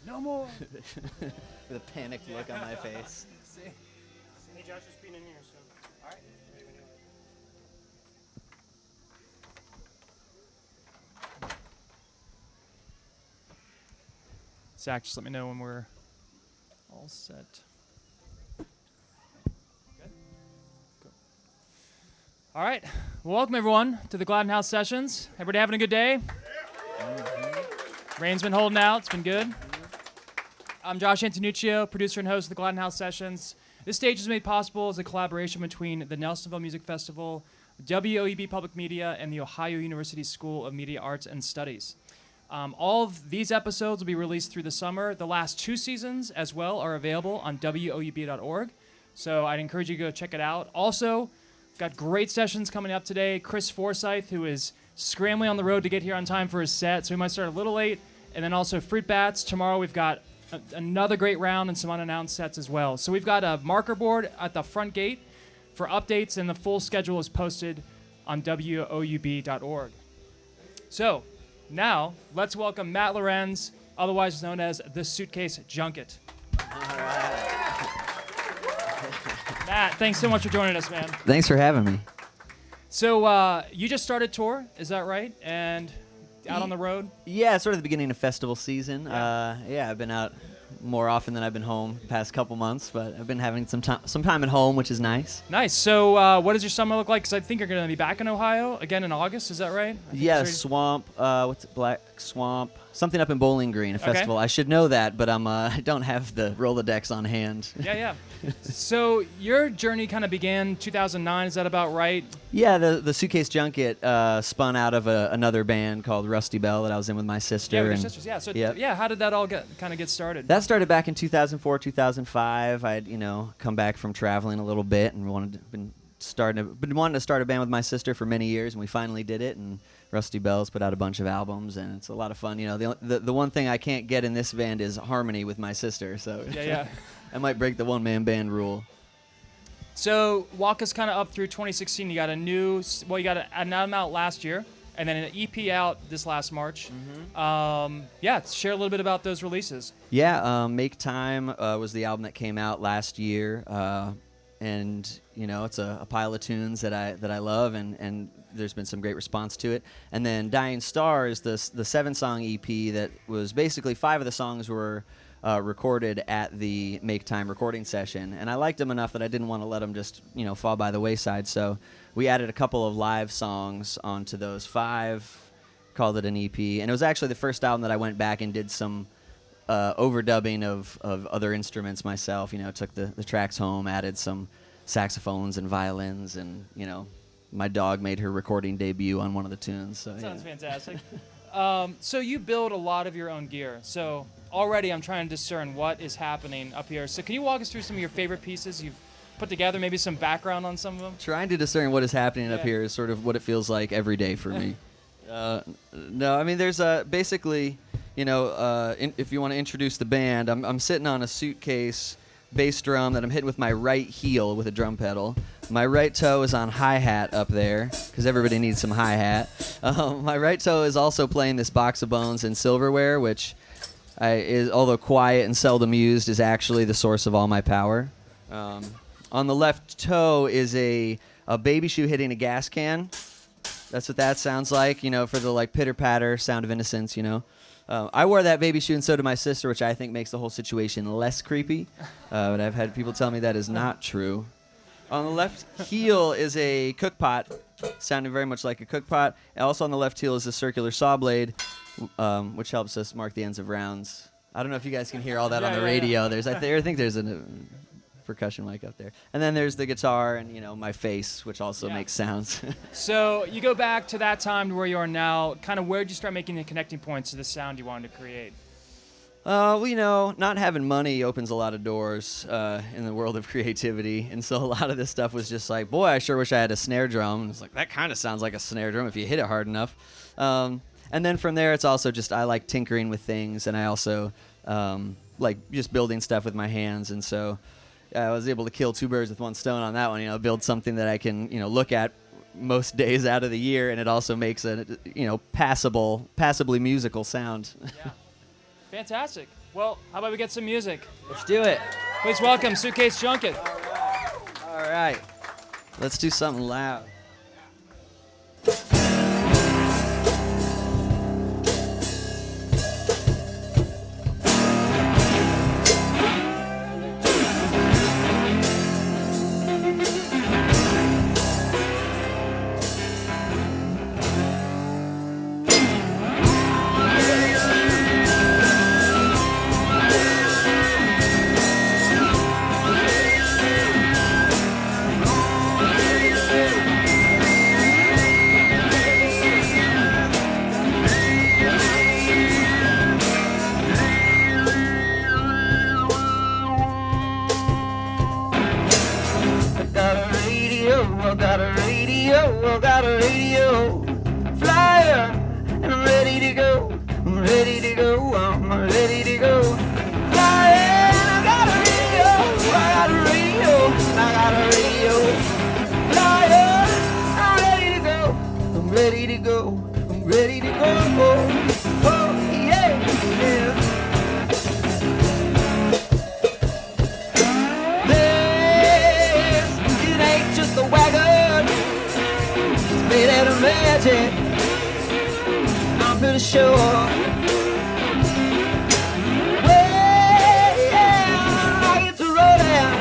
No more. With a panicked look on my face. Hey, Josh is being in here, so. All right. Zach, just let me know when we're all set. Good? Cool. All right. Well, welcome, everyone, to the Gladden House sessions. Everybody having a good day? Rain's been holding out. It's been good. I'm Josh Antonuccio, producer and host of the Gladden House sessions. This stage is made possible as a collaboration between the Nelsonville Music Festival, WOEB Public Media, and the Ohio University School of Media Arts and Studies. All of these episodes will be released through the summer. The last 2 seasons as well are available on WOEB.org. So I'd encourage you to go check it out. Also, got great sessions coming up today. Chris Forsyth, who is scrambling on the road to get here on time for his set, so we might start a little late. And then also Fruit Bats. Tomorrow we've got another great round and some unannounced sets as well. So we've got a marker board at the front gate for updates, and the full schedule is posted on WOUB.org. So now let's welcome Matt Lorenz, otherwise known as the Suitcase Junket. All right. Matt, thanks so much for joining us, man. Thanks for having me. So you just started tour, is that right? And out on the road? Yeah, sort of the beginning of festival season. Yeah. I've been out more often than I've been home the past couple months, but I've been having some time at home, which is nice. Nice. So what does your summer look like? Because I think you're going to be back in Ohio again in August. Is that right? Yeah, Swamp. What's it? Black Swamp. Something up in Bowling Green, a festival. I should know that, but I don't have the Rolodex on hand. Yeah. So your journey kind of began 2009. Is that about right? Yeah, the Suitcase Junket spun out of another band called Rusty Bell that I was in with my sister. Yeah, with your sisters. Yeah. So yep. How did that all get started? That started back in 2004, 2005. I'd come back from traveling a little bit and been wanting to start a band with my sister for many years, and we finally did it. And Rusty Bell's put out a bunch of albums, and it's a lot of fun. The one thing I can't get in this band is harmony with my sister. So yeah. I might break the one-man band rule. So walk us kind of up through 2016. You got you got an album out last year, and then an EP out this last March. Mm-hmm. Share a little bit about those releases. Yeah, Make Time was the album that came out last year, and it's a pile of tunes that I love, and there's been some great response to it. And then Dying Star is the 7-song EP that was basically 5 of the songs were recorded at the Make Time recording session, and I liked them enough that I didn't want to let them just fall by the wayside. So we added a couple of live songs onto those 5, called it an EP, and it was actually the first album that I went back and did some overdubbing of other instruments myself. Took the tracks home, added some saxophones and violins, and my dog made her recording debut on one of the tunes. So sounds fantastic. So you build a lot of your own gear. So already I'm trying to discern what is happening up here. So can you walk us through some of your favorite pieces you've put together, maybe some background on some of them? Trying to discern what is happening up here is sort of what it feels like every day for me. No, I mean, there's basically, if you want to introduce the band, I'm sitting on a Suitcase bass drum that I'm hitting with my right heel with a drum pedal. My right toe is on hi-hat up there, because everybody needs some hi-hat. My right toe is also playing this Box of Bones and Silverware, which although quiet and seldom used, is actually the source of all my power. On the left toe is a baby shoe hitting a gas can. That's what that sounds like, for the pitter-patter sound of innocence, I wore that baby shoe, and so did my sister, which I think makes the whole situation less creepy. But I've had people tell me that is not true. On the left heel is a cook pot, sounding very much like a cook pot. And also on the left heel is a circular saw blade, which helps us mark the ends of rounds. I don't know if you guys can hear all that on the radio. Yeah. I think there's a percussion mic up there. And then there's the guitar and, my face, which also makes sounds. So you go back to that time to where you are now. Kind of where did you start making the connecting points to the sound you wanted to create? Not having money opens a lot of doors in the world of creativity. And so a lot of this stuff was just like, boy, I sure wish I had a snare drum. And it's like, that kind of sounds like a snare drum if you hit it hard enough. And then from there, it's also just I like tinkering with things. And I also like just building stuff with my hands. And so I was able to kill 2 birds with one stone on that one. Build something that I can, look at most days out of the year. And it also makes a, passably musical sound. Yeah. Fantastic. Well, how about we get some music? Let's do it. Please welcome Suitcase Junket. All right. Let's do something loud. I got a radio flyer, and I'm ready to go. I'm ready to go. I'm ready to go. Flyer, I got a radio. I got a radio. I got a radio flyer. I'm ready to go. I'm ready to go. I'm ready to go. Oh yeah, yeah. It ain't just a wagon. Made out of magic, I'm pretty sure. Well, yeah, I get to rolling,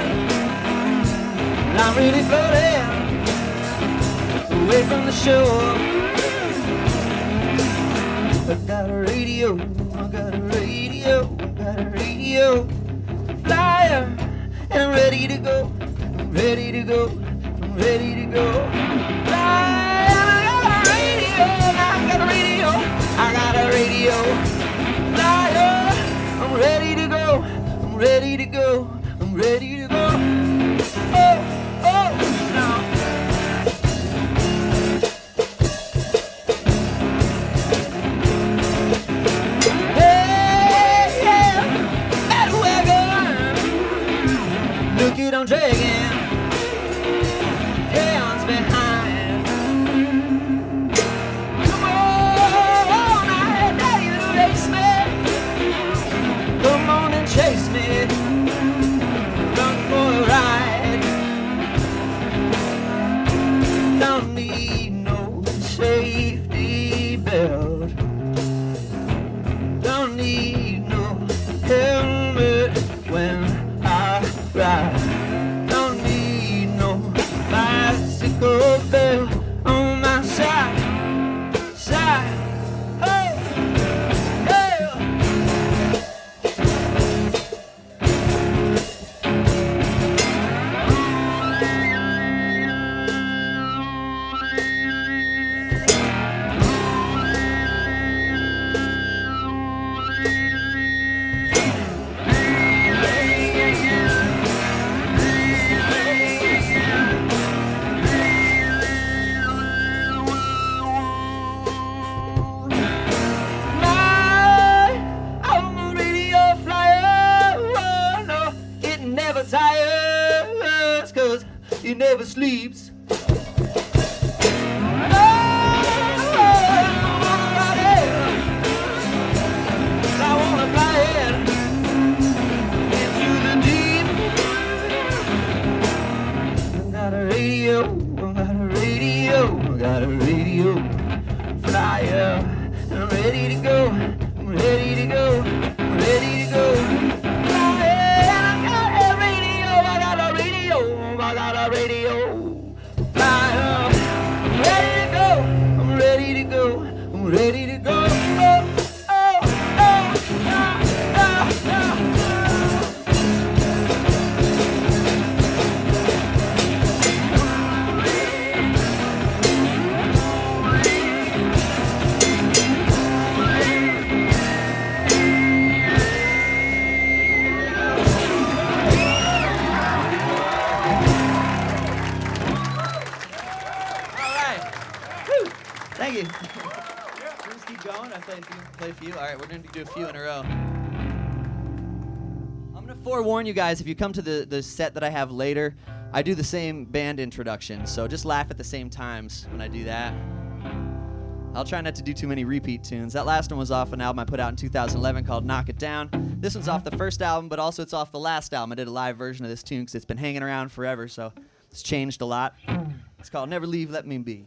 and I'm really floating away from the shore. I got a radio, I got a radio, I got a radio flyer, and I'm ready to go, I'm ready to go, I'm ready to go. Flyer. I got a radio flyer. I'm ready to go. I'm ready to go. I'm ready to go. Oh, oh, no. Hey, yeah, that wagon. Look it, I'm dragging. Hands behind. Chase me, run for a ride. Don't need no safety belt. Don't need no helmet when I ride. Don't need no bicycle belt on my side, side. Tires, 'cause he never sleeps. I wanna fly into the deep. I got a radio, I got a radio, I got a radio flyer. I'm ready to go, I'm ready to go, I'm ready to go. I got a radio flyer. I'm ready to go. I'm ready to go. I'm ready to go. Oh, oh, oh, oh, oh, oh. Thank you. Let's keep going. I play a few. All right, we're going to do a few in a row. I'm going to forewarn you guys, if you come to the set that I have later, I do the same band introduction, so just laugh at the same times when I do that. I'll try not to do too many repeat tunes. That last one was off an album I put out in 2011 called Knock It Down. This one's off the first album, but also it's off the last album. I did a live version of this tune because it's been hanging around forever, so it's changed a lot. It's called Never Leave, Let Me Be.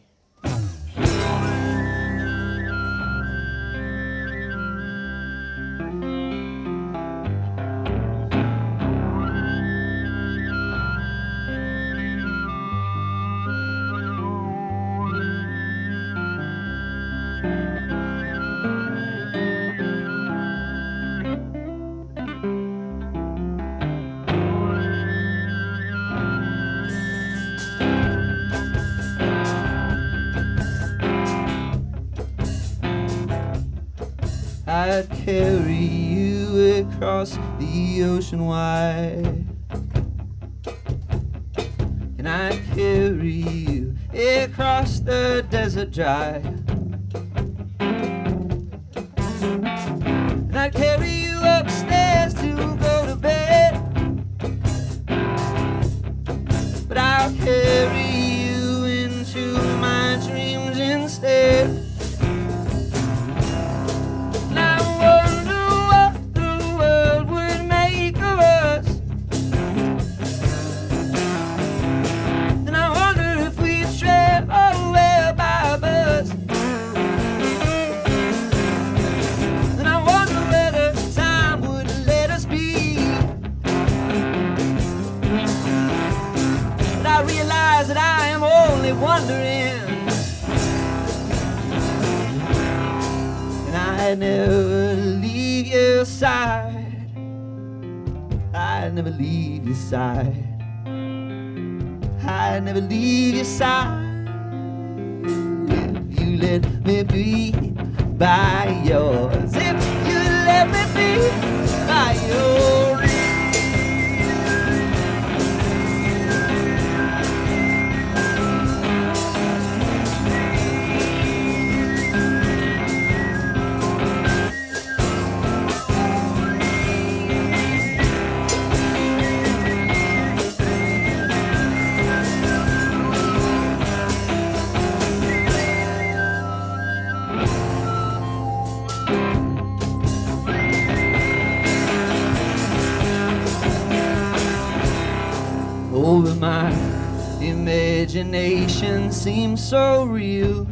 I'd carry you across the ocean wide, and I'd carry you across the desert dry, and I'd carry you upstairs to go to bed, but I'll carry you into my dreams instead. Wondering, and I never leave your side. I never leave your side. I never leave your side. If you let me be by yours, if you let me be by yours. Over my imagination seems so real,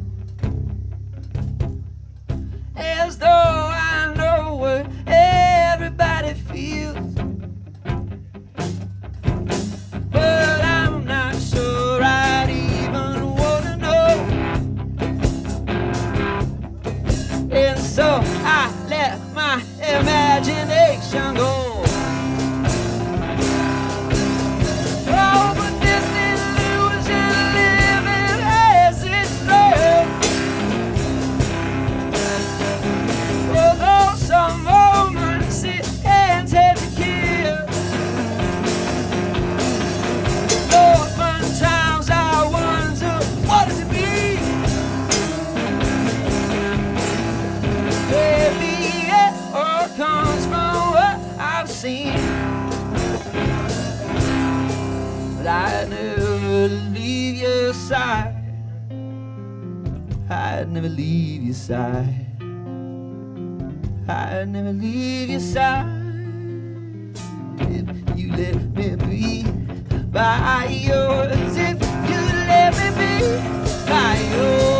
as though I know what everybody feels, but I'm not sure I'd even wanna know, and so I let my imagination go. I'd never leave your side. I'd never leave your side. I'd never leave your side. If you let me be by yours, if you let me be by yours.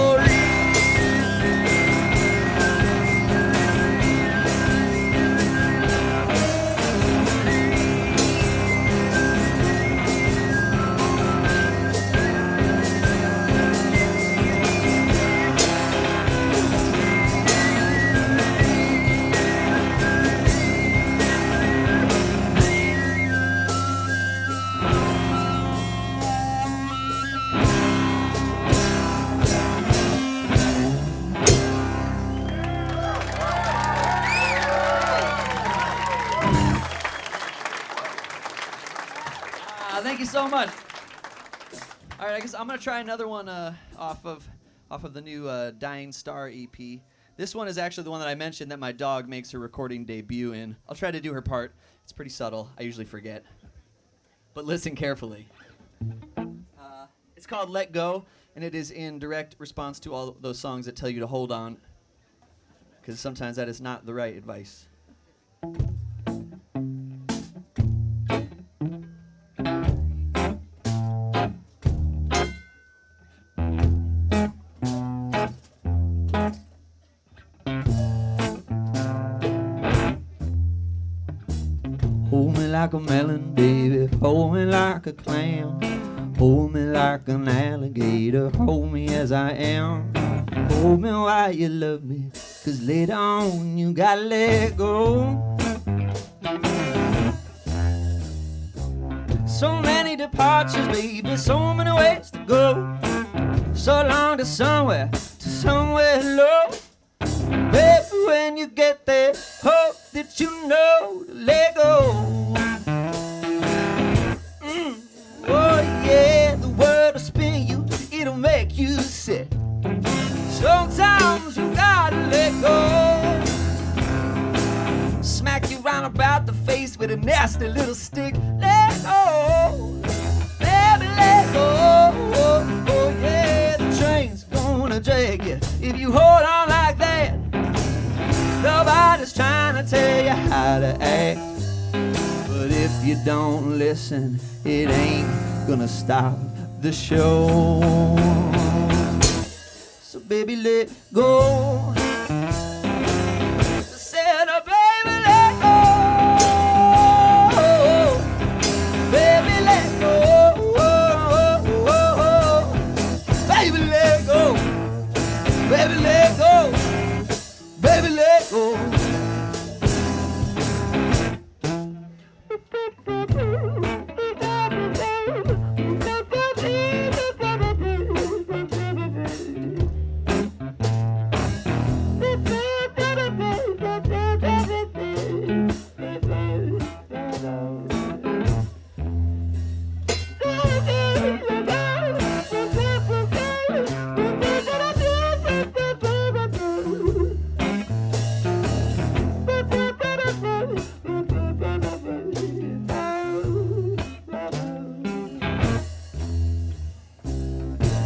Thank you so much. All right, I guess I'm gonna try another one off of the new Dying Star EP. This one is actually the one that I mentioned that my dog makes her recording debut in. I'll try to do her part. It's pretty subtle. I usually forget. But listen carefully. It's called Let Go, and it is in direct response to all those songs that tell you to hold on, because sometimes that is not the right advice. Hold me like a melon, baby. Hold me like a clam. Hold me like an alligator. Hold me as I am. Hold me while you love me, 'cause later on you gotta let go. So many departures, baby. So many ways to go. So long to somewhere low. Baby, when you get there, hope that you know to let go. Oh yeah, the world will spin you, it'll make you sick. Sometimes you gotta let go. Smack you round about the face with a nasty little stick. Let go, baby, let go. Oh yeah, the train's gonna drag you if you hold on like that. Nobody's trying to tell you how to act, but if you don't listen, it ain't gonna stop the show. So baby, let go. I said, oh, baby, let go. Baby, let go. Baby, let go. Baby, let go. Baby, let go.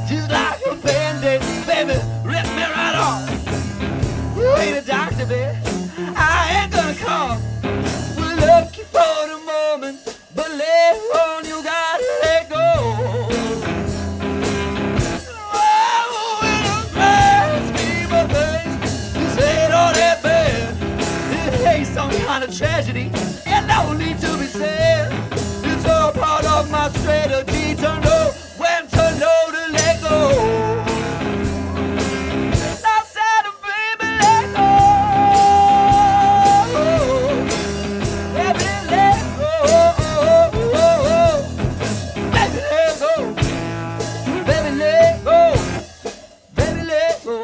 Just like a band-aid, baby, rip me right off. You ain't a doctor, baby, I ain't gonna call. We're lucky for the moment, but later on you gotta let go. Oh, in the grand scheme of things, this ain't all that bad. It ain't some kind of tragedy, and no need to be sad. It's all part of my strategy to know when to know to let go. I said, baby, let go. Baby, let go. Baby, let go. Baby, let go. Baby, let go.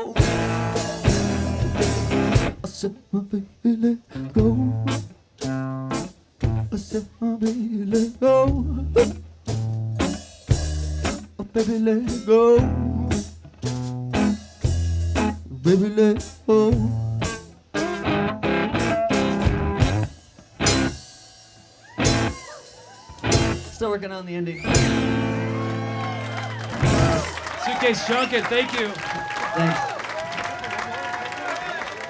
I said, my baby, let go. I said, my baby, let go. Oh, baby, let go. Baby, let go. Still working on the ending. Suitcase Junket, thank you. Thanks.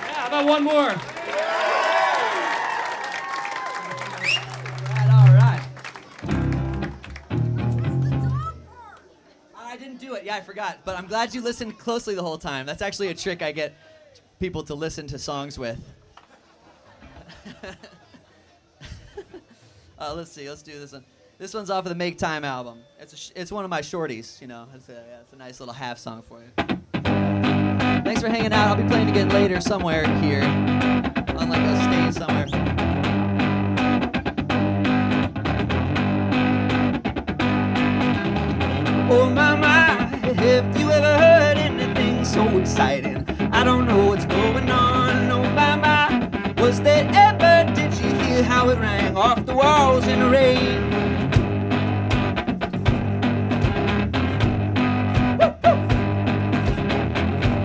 Yeah, how about one more? All right. I didn't do it. Yeah, I forgot. But I'm glad you listened closely the whole time. That's actually a trick I get people to listen to songs with. Let's see. Let's do this one. This one's off of the Make Time album. It's one of my shorties. You know, it's a nice little half song for you. Thanks for hanging out. I'll be playing again later somewhere here on like a stage somewhere. Oh my, have you ever heard anything so exciting? I don't know what's going on. Oh my, was there ever, did you hear how it rang off the walls in the rain?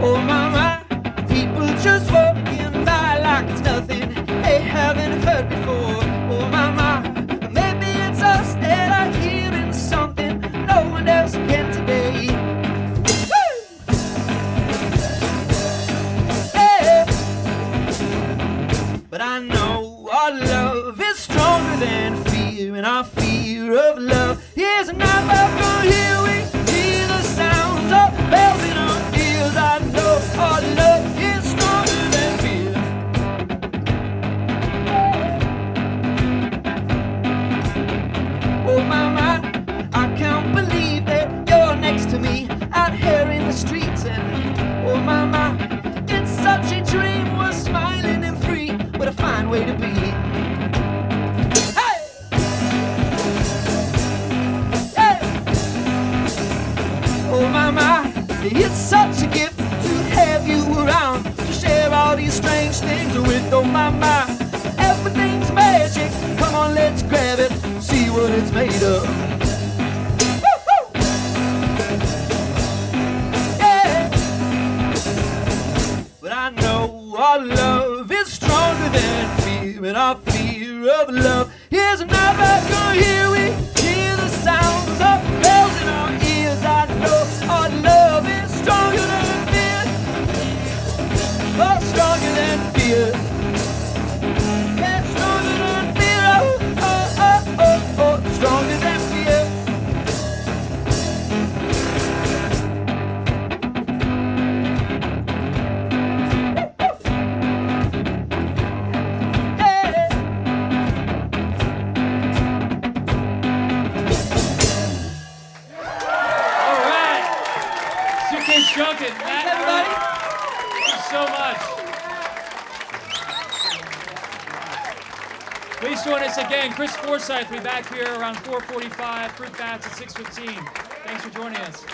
Oh my, people just walking by like it's nothing they haven't heard before. Oh my, maybe it's us that are hearing something no one else can today. and our fear of love is not welcome. Here we hear the sounds of bells in our ears. I know our love is stronger than fear. Oh my, I can't believe that you're next to me out here in the streets. And oh my, it's such a dream. We're smiling and free. What a fine way to be. Hey! Hey! Oh my, it's such a gift to have you around, to share all these strange things with. Oh my, everything's magic. Come on, let's grab it, see what it's made of. I know our love is stronger than fear, and our fear of love is not back on. Here we hear the sounds of bells in our ears. I know our love is stronger than fear, oh, stronger than fear. Yeah, stronger than fear, oh, oh, oh, oh, oh, stronger than fear. Suitcase Junket, Matt, everybody. Thank you so much. Please join us again. Chris Forsyth will be back here around 4:45. Fruit Bats at 6:15. Thanks for joining us.